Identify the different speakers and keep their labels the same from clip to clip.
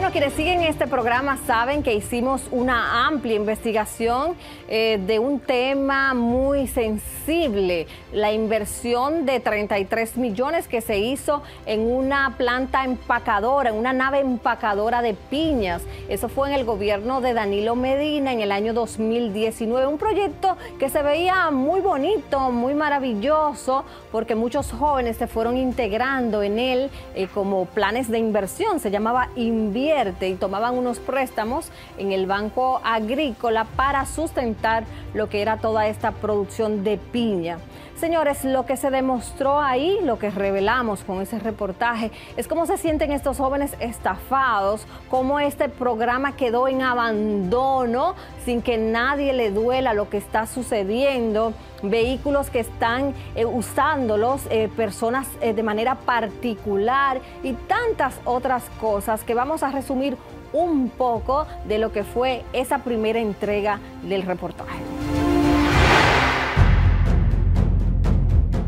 Speaker 1: Bueno, quienes siguen este programa saben que hicimos una amplia investigación de un tema muy sensible, la inversión de 33 millones que se hizo en una planta empacadora, en una nave empacadora de piñas. Eso fue en el gobierno de Danilo Medina en el año 2019, un proyecto que se veía muy bonito, muy maravilloso, porque muchos jóvenes se fueron integrando en él como planes de inversión. Se llamaba Invierte y tomaban unos préstamos en el Banco Agrícola para sustentar lo que era toda esta producción de piña. Señores, lo que se demostró ahí, lo que revelamos con ese reportaje, es cómo se sienten estos jóvenes estafados, cómo este programa quedó en abandono sin que nadie le duela lo que está sucediendo, vehículos que están usándolos, personas de manera particular y tantas otras cosas que vamos a resumir un poco de lo que fue esa primera entrega del reportaje.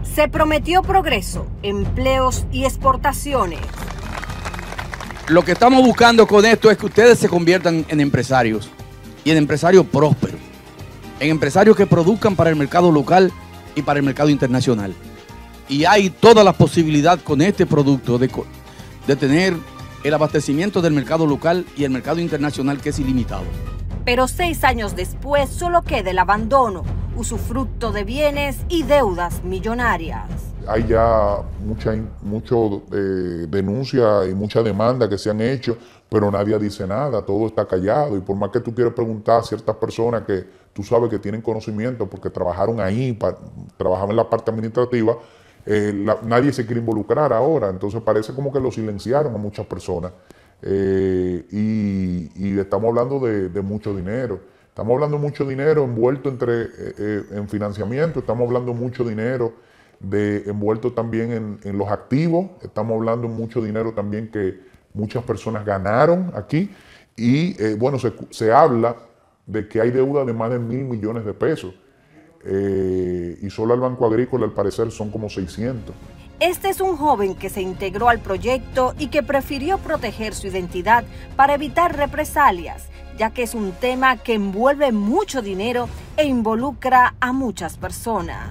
Speaker 1: Se prometió progreso, empleos y exportaciones.
Speaker 2: Lo que estamos buscando con esto es que ustedes se conviertan en empresarios y en empresarios prósperos, en empresarios que produzcan para el mercado local y para el mercado internacional. Y hay toda la posibilidad con este producto de tener el abastecimiento del mercado local y el mercado internacional, que es ilimitado.
Speaker 1: Pero 6 años después solo queda el abandono, usufructo de bienes y deudas millonarias.
Speaker 3: Hay ya mucha denuncia y mucha demanda que se han hecho, pero nadie dice nada, todo está callado. Y por más que tú quieras preguntar a ciertas personas que tú sabes que tienen conocimiento porque trabajaron ahí, trabajaban en la parte administrativa, nadie se quiere involucrar ahora. Entonces parece como que lo silenciaron a muchas personas. Y estamos hablando de mucho dinero. Estamos hablando de mucho dinero envuelto en financiamiento, estamos hablando de mucho dinero envuelto también en los activos, estamos hablando de mucho dinero también que muchas personas ganaron aquí y bueno, se habla de que hay deuda de más de 1.000 millones de pesos y solo al Banco Agrícola al parecer son como 600.
Speaker 1: Este es un joven que se integró al proyecto y que prefirió proteger su identidad para evitar represalias, ya que es un tema que envuelve mucho dinero e involucra a muchas personas.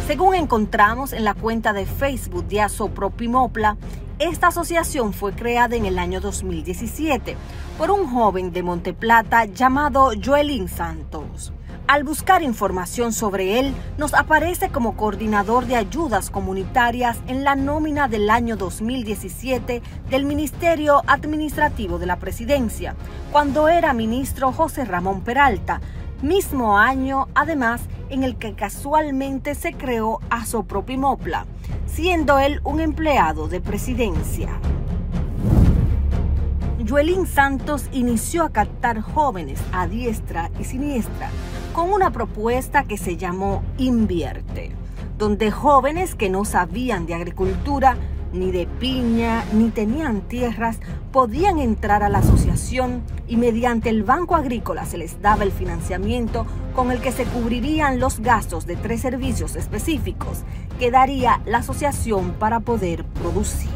Speaker 1: Según encontramos en la cuenta de Facebook de Asopropimopla, esta asociación fue creada en el año 2017 por un joven de Monteplata llamado Joelín Santos. Al buscar información sobre él, nos aparece como coordinador de ayudas comunitarias en la nómina del año 2017 del Ministerio Administrativo de la Presidencia, cuando era ministro José Ramón Peralta, mismo año además en el que casualmente se creó Asopropimopla, siendo él un empleado de presidencia. Joelín Santos inició a captar jóvenes a diestra y siniestra con una propuesta que se llamó Invierte, donde jóvenes que no sabían de agricultura, ni de piña, ni tenían tierras, podían entrar a la asociación y mediante el Banco Agrícola se les daba el financiamiento con el que se cubrirían los gastos de 3 servicios específicos que daría la asociación para poder producir.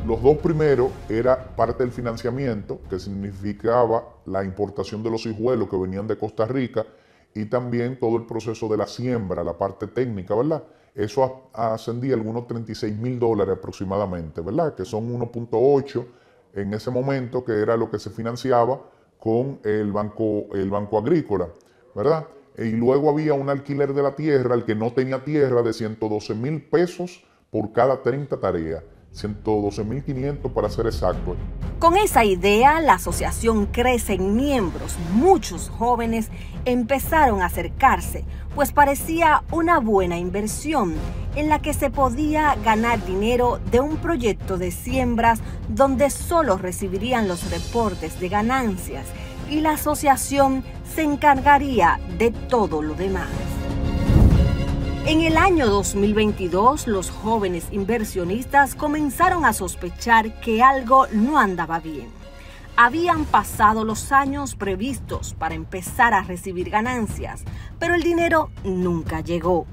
Speaker 3: Los 2 primeros era parte del financiamiento, que significaba la importación de los hijuelos que venían de Costa Rica y también todo el proceso de la siembra, la parte técnica, ¿verdad? Eso ascendía a algunos $36,000 aproximadamente, ¿verdad? Que son 1.8 en ese momento, que era lo que se financiaba con el Banco Agrícola, ¿verdad? Y luego había un alquiler de la tierra, el que no tenía tierra, de 112,000 pesos por cada 30 tareas. 112,500 para ser exacto.
Speaker 1: Con esa idea, la asociación crece en miembros. Muchos jóvenes empezaron a acercarse, pues parecía una buena inversión en la que se podía ganar dinero de un proyecto de siembras donde solo recibirían los reportes de ganancias y la asociación se encargaría de todo lo demás. En el año 2022, los jóvenes inversionistas comenzaron a sospechar que algo no andaba bien. Habían pasado los años previstos para empezar a recibir ganancias, pero el dinero nunca llegó.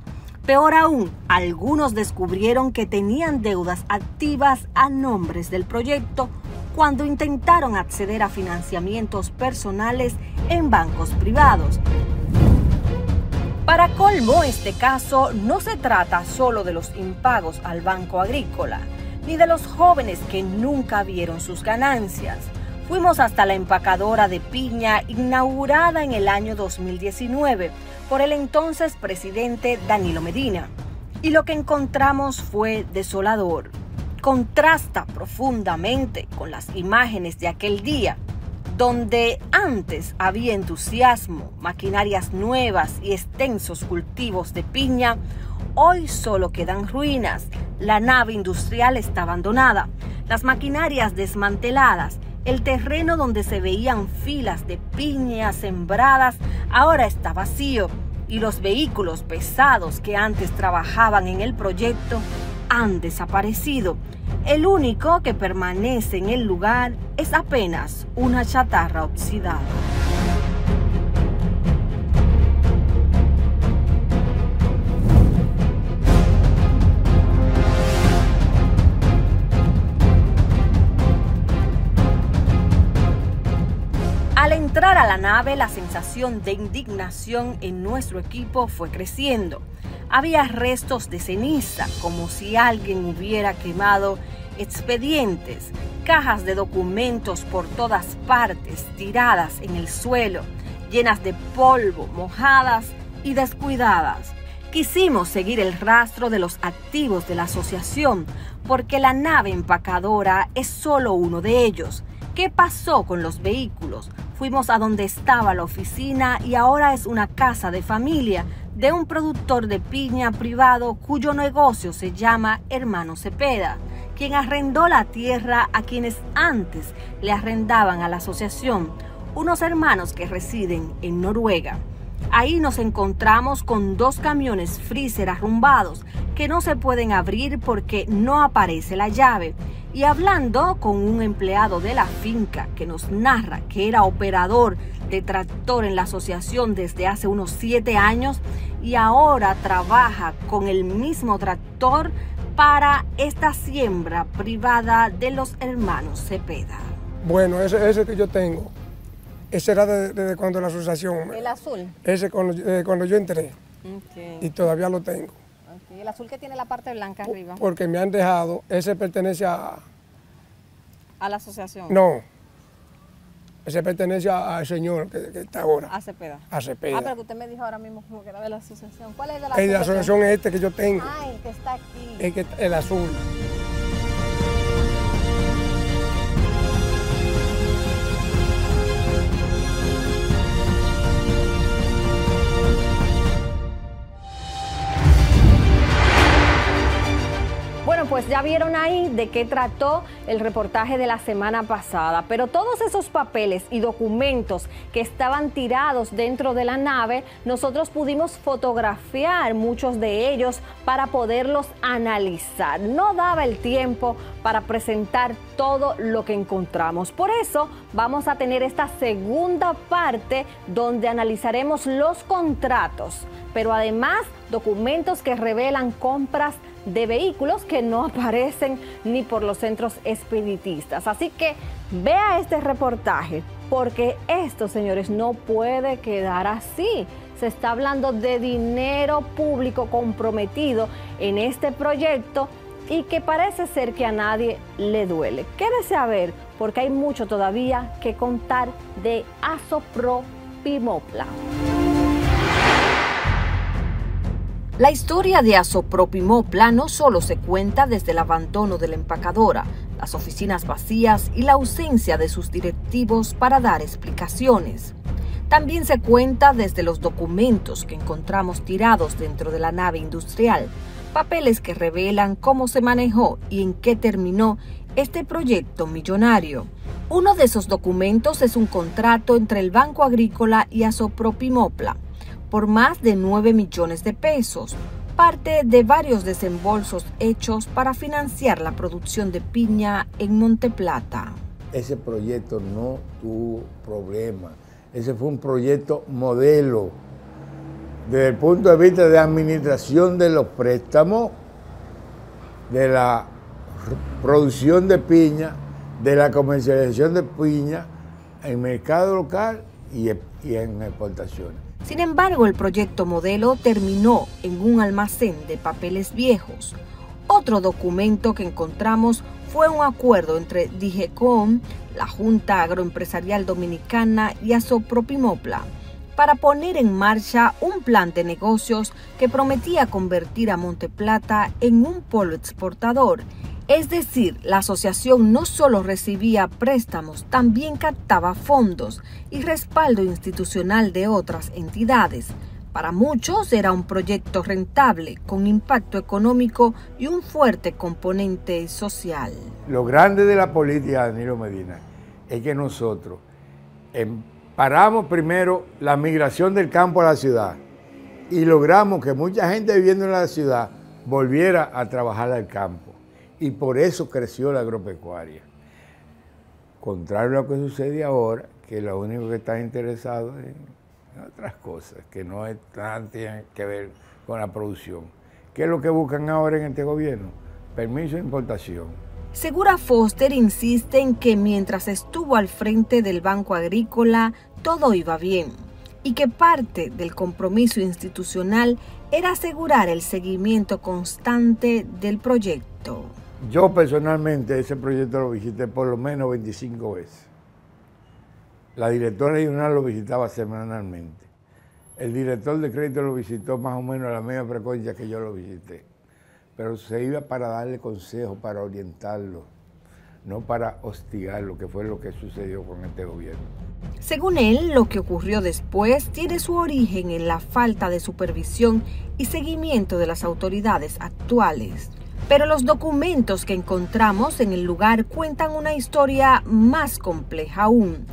Speaker 4: Peor aún, algunos descubrieron que tenían deudas activas a nombres del proyecto cuando intentaron acceder a financiamientos personales en bancos privados. Para colmo, este caso no se trata solo de los impagos al Banco Agrícola, ni de los jóvenes que nunca vieron sus ganancias. Fuimos hasta la empacadora de piña inaugurada en el año 2019 por el entonces presidente Danilo Medina. Y lo que encontramos fue desolador. Contrasta profundamente con las imágenes de aquel día, donde antes había entusiasmo, maquinarias nuevas y extensos cultivos de piña. Hoy solo quedan ruinas. La nave industrial está abandonada, las maquinarias desmanteladas, el terreno donde se veían filas de piñas sembradas ahora está vacío y los vehículos pesados que antes trabajaban en el proyecto han desaparecido. El único que permanece en el lugar es apenas una chatarra oxidada. Al entrar a la nave, la sensación de indignación en nuestro equipo fue creciendo. Había restos de ceniza, como si alguien hubiera quemado expedientes, cajas de documentos por todas partes, tiradas en el suelo, llenas de polvo, mojadas y descuidadas. Quisimos seguir el rastro de los activos de la asociación, porque la nave empacadora es solo uno de ellos. ¿Qué pasó con los vehículos? Fuimos a donde estaba la oficina y ahora es una casa de familia de un productor de piña privado cuyo negocio se llama Hermano Cepeda, quien arrendó la tierra a quienes antes le arrendaban a la asociación, unos hermanos que residen en Noruega. Ahí nos encontramos con 2 camiones freezer arrumbados que no se pueden abrir porque no aparece la llave. Y hablando con un empleado de la finca que nos narra que era operador de tractor en la asociación desde hace unos 7 años y ahora trabaja con el mismo tractor para esta siembra privada de los hermanos Cepeda.
Speaker 5: Bueno, ese que yo tengo, ese era desde cuando la asociación.
Speaker 1: ¿El azul?
Speaker 5: Ese cuando yo entré.
Speaker 1: Okay.
Speaker 5: Y todavía lo tengo.
Speaker 1: Okay. El azul que tiene la parte blanca arriba.
Speaker 5: Porque me han dejado, ese pertenece a
Speaker 1: la asociación.
Speaker 5: No, ese pertenece al señor que está ahora.
Speaker 1: A Cepeda.
Speaker 5: A Cepeda.
Speaker 1: Ah, pero que usted me dijo ahora mismo como que era de la asociación. ¿Cuál es de la
Speaker 5: asociación?
Speaker 1: asociación?
Speaker 5: La asociación es este que yo tengo.
Speaker 1: Ah, el que está aquí.
Speaker 5: El azul.
Speaker 1: Bueno, pues ya vieron ahí de qué trató el reportaje de la semana pasada, pero todos esos papeles y documentos que estaban tirados dentro de la nave, nosotros pudimos fotografiar muchos de ellos para poderlos analizar. No daba el tiempo para presentar todo lo que encontramos. Por eso vamos a tener esta segunda parte donde analizaremos los contratos, pero además documentos que revelan compras de vehículos que no aparecen ni por los centros expeditistas. Así que vea este reportaje, porque esto, señores, no puede quedar así. Se está hablando de dinero público comprometido en este proyecto y que parece ser que a nadie le duele. Quédese a ver, porque hay mucho todavía que contar de Azopropimopla. La historia de Azopropimopla no solo se cuenta desde el abandono de la empacadora, las oficinas vacías y la ausencia de sus directivos para dar explicaciones. También se cuenta desde los documentos que encontramos tirados dentro de la nave industrial, papeles que revelan cómo se manejó y en qué terminó este proyecto millonario. Uno de esos documentos es un contrato entre el Banco Agrícola y Azopropimopla por más de 9 millones de pesos, parte de varios desembolsos hechos para financiar la producción de piña en Monteplata.
Speaker 6: Ese proyecto no tuvo problema. Ese fue un proyecto modelo desde el punto de vista de administración de los préstamos, de la producción de piña, de la comercialización de piña en mercado local y en exportaciones.
Speaker 4: Sin embargo, el proyecto modelo terminó en un almacén de papeles viejos. Otro documento que encontramos fue un acuerdo entre DIGECOM, la Junta Agroempresarial Dominicana y Asopropimopla para poner en marcha un plan de negocios que prometía convertir a Monteplata en un polo exportador. Es decir, la asociación no solo recibía préstamos, también captaba fondos y respaldo institucional de otras entidades. Para muchos era un proyecto rentable, con impacto económico y un fuerte componente social.
Speaker 6: Lo grande de la política, Danilo Medina, es que nosotros paramos primero la migración del campo a la ciudad y logramos que mucha gente viviendo en la ciudad volviera a trabajar al campo. Y por eso creció la agropecuaria. Contrario a lo que sucede ahora, que lo único que está interesado es en otras cosas, que no tienen que ver con la producción. ¿Qué es lo que buscan ahora en este gobierno? Permiso de importación.
Speaker 4: Segura Foster insiste en que mientras estuvo al frente del Banco Agrícola, todo iba bien, y que parte del compromiso institucional era asegurar el seguimiento constante del proyecto.
Speaker 6: Yo personalmente ese proyecto lo visité por lo menos 25 veces. La directora regional lo visitaba semanalmente. El director de crédito lo visitó más o menos a la misma frecuencia que yo lo visité. Pero se iba para darle consejos, para orientarlo, no para hostigarlo, que fue lo que sucedió con este gobierno.
Speaker 4: Según él, lo que ocurrió después tiene su origen en la falta de supervisión y seguimiento de las autoridades actuales. Pero los documentos que encontramos en el lugar cuentan una historia más compleja aún.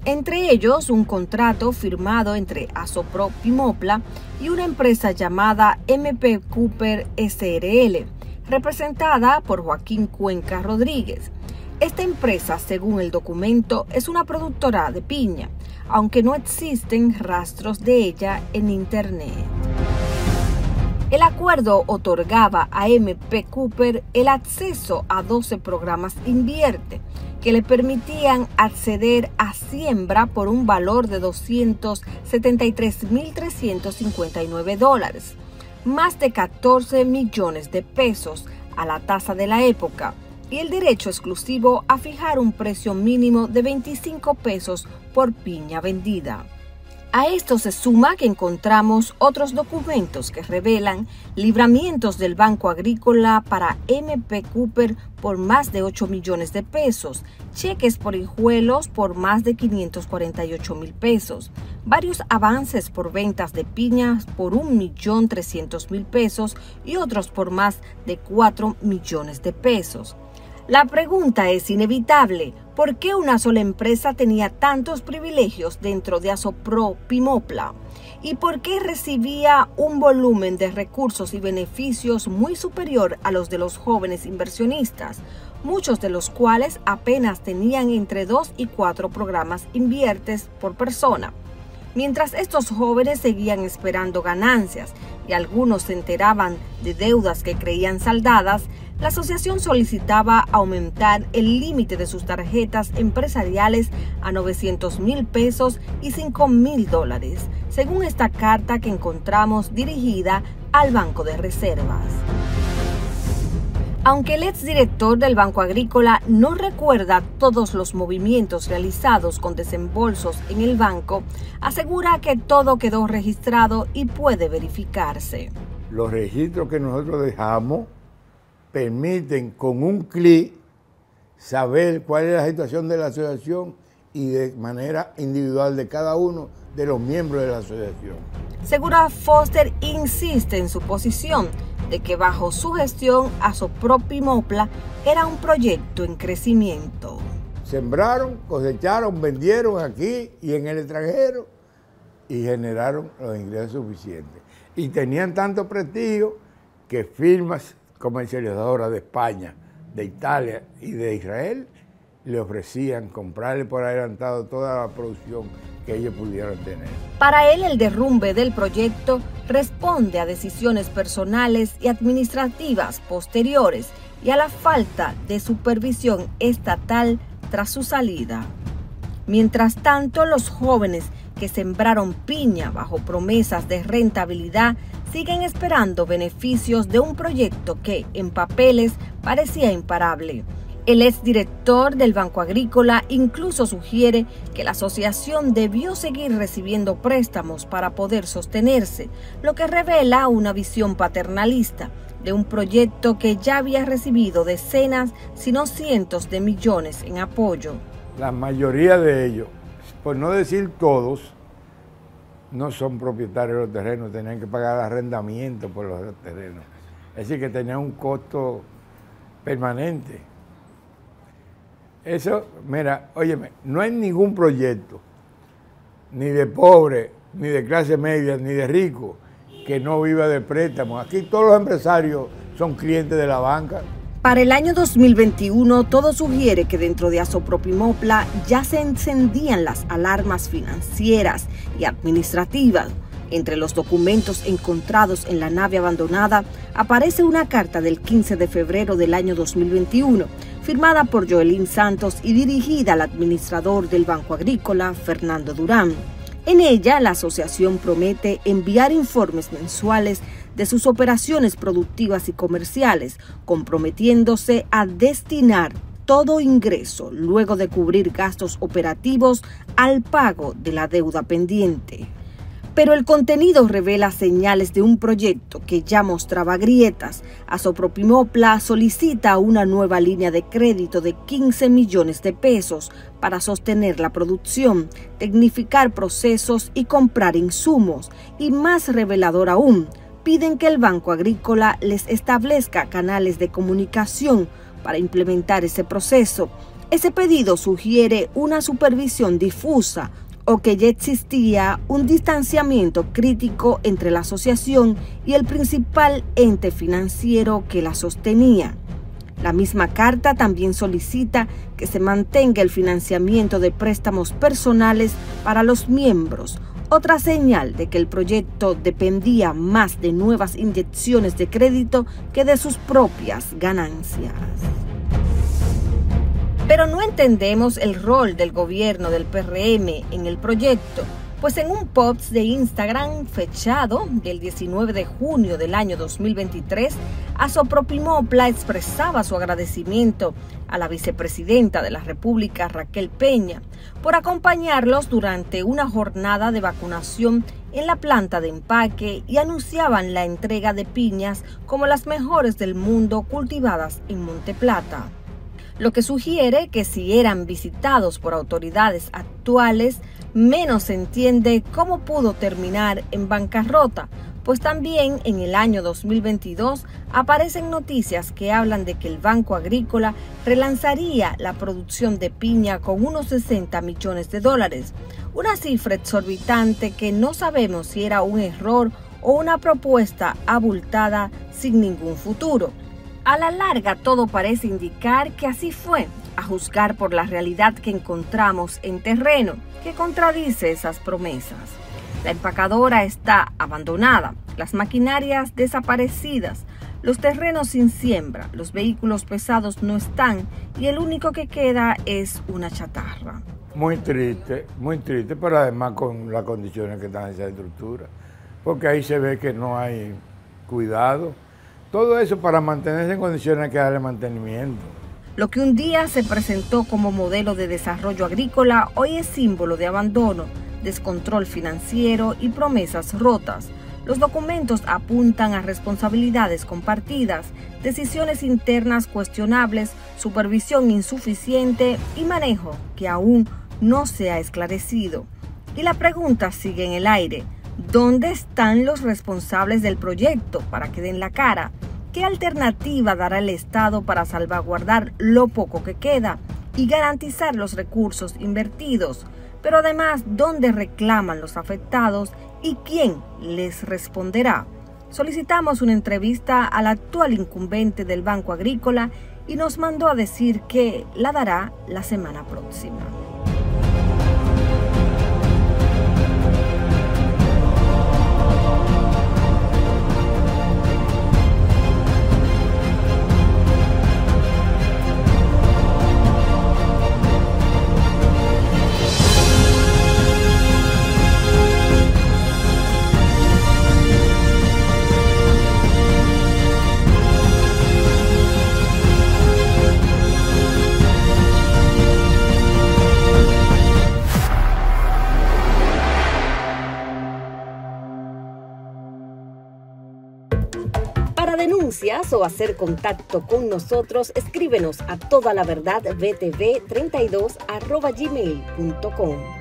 Speaker 4: Entre ellos, un contrato firmado entre Asopropimopla y una empresa llamada MP Cooper SRL, representada por Joaquín Cuenca Rodríguez. Esta empresa, según el documento, es una productora de piña, aunque no existen rastros de ella en Internet. El acuerdo otorgaba a MP Cooper el acceso a 12 programas Invierte, que le permitían acceder a siembra por un valor de $273.359, más de 14 millones de pesos a la tasa de la época, y el derecho exclusivo a fijar un precio mínimo de 25 pesos por piña vendida. A esto se suma que encontramos otros documentos que revelan libramientos del Banco Agrícola para MP Cooper por más de 8 millones de pesos, cheques por hijuelos por más de 548,000 pesos, varios avances por ventas de piñas por 1.300.000 pesos y otros por más de 4 millones de pesos. La pregunta es inevitable: ¿por qué una sola empresa tenía tantos privilegios dentro de Asopropimopla? ¿Y por qué recibía un volumen de recursos y beneficios muy superior a los de los jóvenes inversionistas, muchos de los cuales apenas tenían entre 2 y 4 programas Inviertes por persona? Mientras estos jóvenes seguían esperando ganancias y algunos se enteraban de deudas que creían saldadas, la asociación solicitaba aumentar el límite de sus tarjetas empresariales a 900,000 pesos y $5,000, según esta carta que encontramos dirigida al Banco de Reservas. Aunque el exdirector del Banco Agrícola no recuerda todos los movimientos realizados con desembolsos en el banco, asegura que todo quedó registrado y puede verificarse.
Speaker 6: Los registros que nosotros dejamos permiten con un clic saber cuál es la situación de la asociación y de manera individual de cada uno de los miembros de la asociación.
Speaker 4: Segura Foster insiste en su posición de que bajo su gestión Asopropimopla era un proyecto en crecimiento.
Speaker 6: Sembraron, cosecharon, vendieron aquí y en el extranjero y generaron los ingresos suficientes. Y tenían tanto prestigio que firmas comercializadoras de España, de Italia y de Israel le ofrecían comprarle por adelantado toda la producción que ellos pudieran tener.
Speaker 4: Para él, el derrumbe del proyecto responde a decisiones personales y administrativas posteriores y a la falta de supervisión estatal tras su salida. Mientras tanto, los jóvenes que sembraron piña bajo promesas de rentabilidad siguen esperando beneficios de un proyecto que, en papeles, parecía imparable. El exdirector del Banco Agrícola incluso sugiere que la asociación debió seguir recibiendo préstamos para poder sostenerse, lo que revela una visión paternalista de un proyecto que ya había recibido decenas, si no cientos de millones en apoyo.
Speaker 6: La mayoría de ellos, por no decir todos, no son propietarios de los terrenos, tenían que pagar arrendamiento por los terrenos. Es decir, que tenían un costo permanente. Eso, mira, óyeme, no hay ningún proyecto, ni de pobre, ni de clase media, ni de rico, que no viva de préstamos. Aquí todos los empresarios son clientes de la banca.
Speaker 4: Para el año 2021, todo sugiere que dentro de Asopropimopla ya se encendían las alarmas financieras y administrativas. Entre los documentos encontrados en la nave abandonada aparece una carta del 15 de febrero del año 2021, firmada por Joelín Santos y dirigida al administrador del Banco Agrícola, Fernando Durán. En ella, la asociación promete enviar informes mensuales de sus operaciones productivas y comerciales, comprometiéndose a destinar todo ingreso, luego de cubrir gastos operativos, al pago de la deuda pendiente. Pero el contenido revela señales de un proyecto que ya mostraba grietas. Asopropimopla solicita una nueva línea de crédito de 15 millones de pesos para sostener la producción, tecnificar procesos y comprar insumos. Y más revelador aún, piden que el Banco Agrícola les establezca canales de comunicación para implementar ese proceso. Ese pedido sugiere una supervisión difusa, o que ya existía un distanciamiento crítico entre la asociación y el principal ente financiero que la sostenía. La misma carta también solicita que se mantenga el financiamiento de préstamos personales para los miembros, otra señal de que el proyecto dependía más de nuevas inyecciones de crédito que de sus propias ganancias. Pero no entendemos el rol del gobierno del PRM en el proyecto, pues en un post de Instagram fechado del 19 de junio del año 2023, Asopropimopla expresaba su agradecimiento a la vicepresidenta de la República, Raquel Peña, por acompañarlos durante una jornada de vacunación en la planta de empaque y anunciaban la entrega de piñas como las mejores del mundo cultivadas en Monte Plata. Lo que sugiere que si eran visitados por autoridades actuales, menos se entiende cómo pudo terminar en bancarrota, pues también en el año 2022 aparecen noticias que hablan de que el Banco Agrícola relanzaría la producción de piña con unos 60 millones de dólares, una cifra exorbitante que no sabemos si era un error o una propuesta abultada sin ningún futuro. A la larga, todo parece indicar que así fue, a juzgar por la realidad que encontramos en terreno, que contradice esas promesas. La empacadora está abandonada, las maquinarias desaparecidas, los terrenos sin siembra, los vehículos pesados no están y el único que queda es una chatarra.
Speaker 6: Muy triste, pero además con las condiciones que están en esa estructura, porque ahí se ve que no hay cuidado. Todo eso para mantenerse en condiciones hay que darle mantenimiento.
Speaker 4: Lo que un día se presentó como modelo de desarrollo agrícola, hoy es símbolo de abandono, descontrol financiero y promesas rotas. Los documentos apuntan a responsabilidades compartidas, decisiones internas cuestionables, supervisión insuficiente y manejo que aún no se ha esclarecido. Y la pregunta sigue en el aire. ¿Dónde están los responsables del proyecto para que den la cara? ¿Qué alternativa dará el Estado para salvaguardar lo poco que queda y garantizar los recursos invertidos? Pero además, ¿dónde reclaman los afectados y quién les responderá? Solicitamos una entrevista al actual incumbente del Banco Agrícola y nos mandó a decir que la dará la semana próxima. noticias o hacer contacto con nosotros, escríbenos a todalaverdadbtv32@gmail.com.